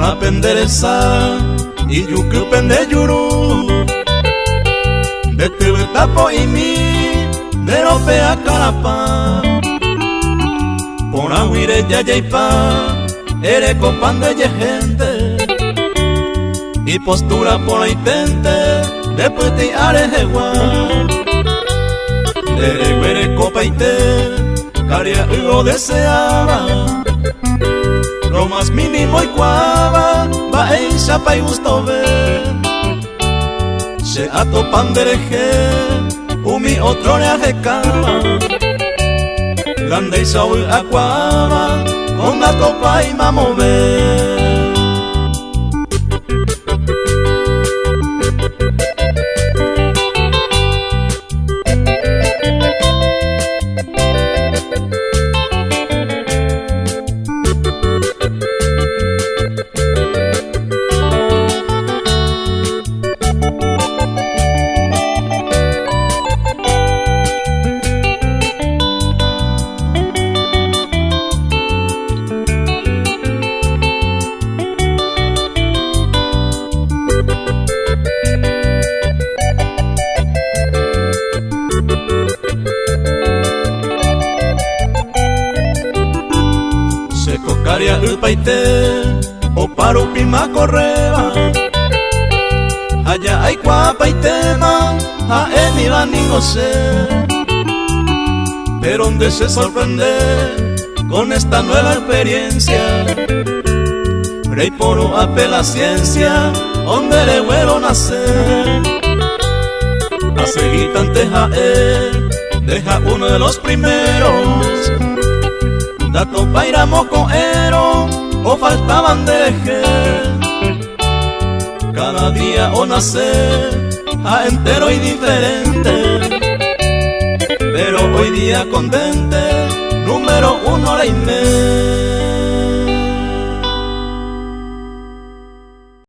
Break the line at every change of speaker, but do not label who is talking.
Pona pendereza y yuku pende yuru de tibetapo y mi de ropea carapa. Pona huire ya yaipa ere copan de gente y postura por intente de puti arejewa de huere copa y te caria lo deseaba lo más mínimo y cuava va en chapa y gusto ver se atopan dereje umi otro le arrecaba grande y saúl acuaba con la copa y mamove. Caria upaite o paro pima correba allá hay cuapa y tema a él iba ni no sé pero donde se sorprende con esta nueva experiencia rey poro apela ciencia donde le vuelo nacer a seguir tanteja él deja uno de los primeros dato paira mocoero o faltaban deje cada día o nacer a entero y diferente pero hoy día contente número uno la inmensa.